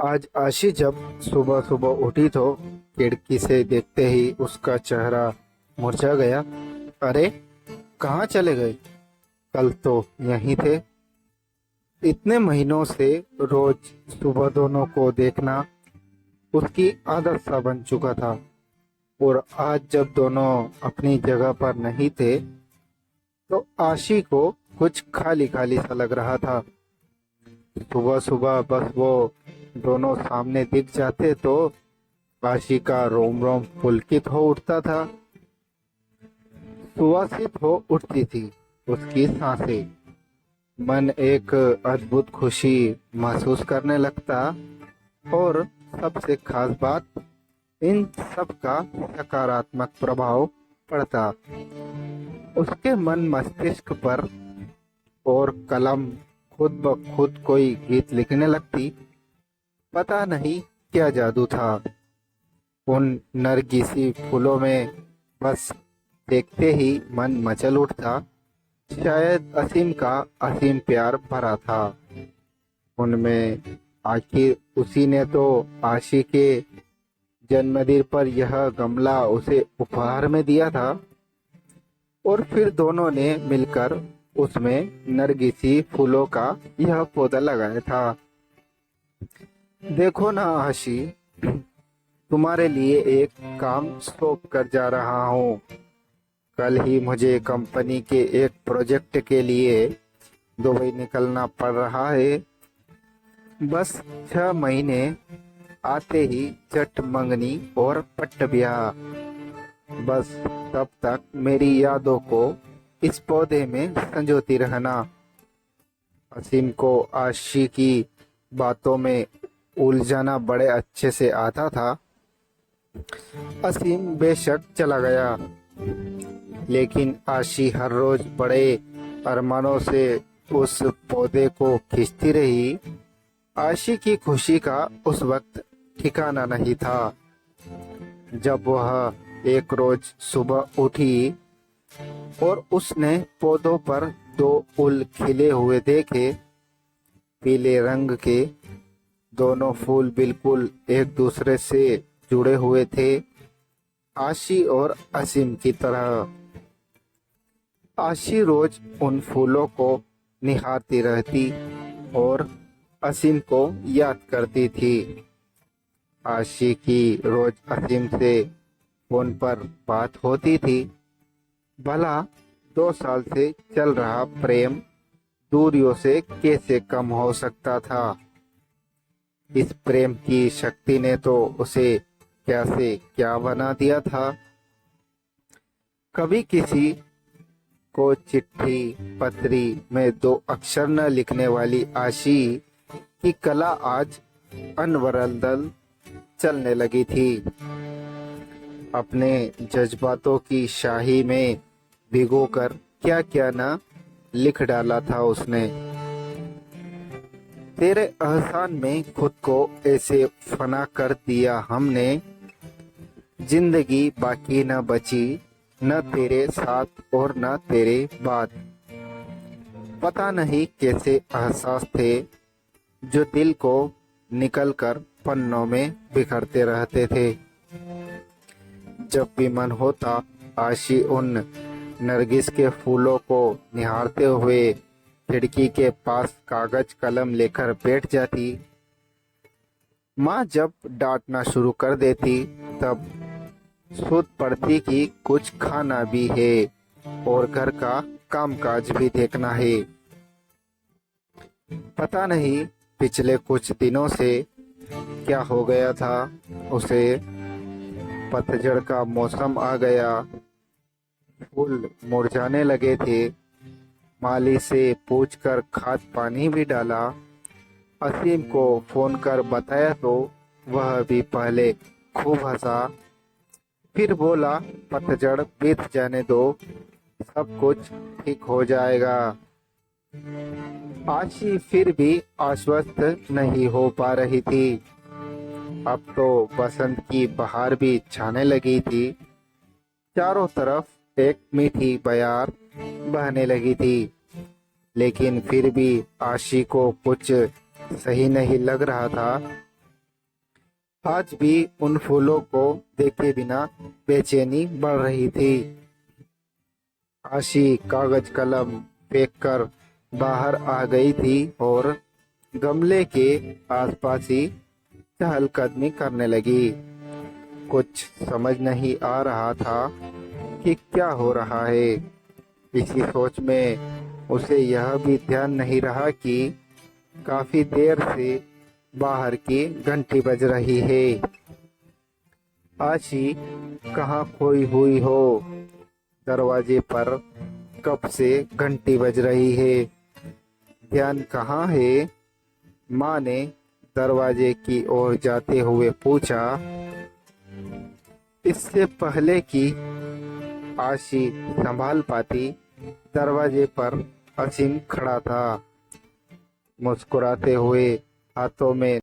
आज आशी जब सुबह सुबह उठी तो खिड़की से देखते ही उसका चेहरा मुरझा गया। अरे, कहाँ चले गए? कल तो यहीं थे। इतने महीनों से रोज सुबह दोनों को देखना उसकी आदत सा बन चुका था। और आज जब दोनों अपनी जगह पर नहीं थे तो आशी को कुछ खाली खाली सा लग रहा था। सुबह सुबह बस वो दोनों सामने दिख जाते तो आशी का रोम रोम पुलकित हो उठता था। सुवासित हो उठती थी उसकी सांसें। मन एक अद्भुत खुशी महसूस करने लगता। और सबसे खास बात, इन सब का सकारात्मक प्रभाव पड़ता उसके मन मस्तिष्क पर। और कलम खुद ब खुद कोई गीत लिखने लगती। पता नहीं क्या जादू था उन नरगिसी फूलों में। बस देखते ही मन मचल उठता। शायद असीम का असीम प्यार भरा था उनमें। आखिर उसी ने तो आशी के जन्मदिन पर यह गमला उसे उपहार में दिया था। और फिर दोनों ने मिलकर उसमें नरगिसी फूलों का यह पौधा लगाया था। देखो ना आशी, तुम्हारे लिए एक काम सौंप कर जा रहा हूँ। कल ही मुझे कंपनी के एक प्रोजेक्ट के लिए दुबई निकलना पड़ रहा है। बस 6 महीने आते ही चट मंगनी और पट्ट ब्याह। बस तब तक मेरी यादों को इस पौधे में संजोती रहना। असीम को आशी की बातों में उलझाना बड़े अच्छे से आता था। असीम बेशक चला गया, लेकिन आशी हर रोज बड़े अरमानों से उस पौधे को खींचती रही। आशी की खुशी का उस वक्त ठिकाना नहीं था जब वह एक रोज सुबह उठी और उसने पौधों पर 2 फूल खिले हुए देखे। पीले रंग के दोनों फूल बिल्कुल एक दूसरे से जुड़े हुए थे, आशी और असीम की तरह। आशी रोज उन फूलों को निहारती रहती और असीम को याद करती थी। आशी की रोज असीम से फोन पर बात होती थी। भला 2 साल से चल रहा प्रेम दूरियों से कैसे कम हो सकता था। इस प्रेम की शक्ति ने तो उसे क्या से क्या बना दिया था। कभी किसी को चिट्ठी पत्री में 2 अक्षर न लिखने वाली आशी की कला आज अनवरदल चलने लगी थी। अपने जज्बातों की शाही में भिगोकर क्या क्या न लिख डाला था उसने। तेरे एहसान में खुद को ऐसे फना कर दिया हमने, जिंदगी बाकी न बची न तेरे साथ और न तेरे बाद। पता नहीं कैसे एहसास थे जो दिल को निकलकर पन्नों में बिखरते रहते थे। जब भी मन होता आशी उन नरगिस के फूलों को निहारते हुए खिड़की के पास कागज कलम लेकर बैठ जाती। माँ जब डांटना शुरू कर देती तब सूद पड़ती कि कुछ खाना भी है और घर का कामकाज भी देखना है। पता नहीं पिछले कुछ दिनों से क्या हो गया था उसे। पतझड़ का मौसम आ गया, फूल मुरझाने लगे थे। माली से पूछकर खाद पानी भी डाला। असीम को फोन कर बताया तो वह भी पहले खूब हंसा, फिर बोला पतझड़ बीत जाने दो, सब कुछ ठीक हो जाएगा। आशी फिर भी आश्वस्त नहीं हो पा रही थी। अब तो बसंत की बहार भी छाने लगी थी। चारों तरफ एक मीठी बयार बहने लगी थी। लेकिन फिर भी आशी को कुछ सही नहीं लग रहा था। आज भी उन फूलों को देखे बिना बेचैनी बढ़ रही थी। आशी कागज कलम फेंककर बाहर आ गई थी और गमले के आसपास ही चहलकदमी करने लगी। कुछ समझ नहीं आ रहा था कि क्या हो रहा है। इसी सोच में उसे यह भी ध्यान नहीं रहा कि काफी देर से बाहर की घंटी बज रही है। आशी कहाँ खोई हुई हो। दरवाजे पर कब से घंटी बज रही है, ध्यान कहाँ है। माँ ने दरवाजे की ओर जाते हुए पूछा। इससे पहले कि आशी संभाल पाती, दरवाजे पर असीम खड़ा था, मुस्कुराते हुए हाथों में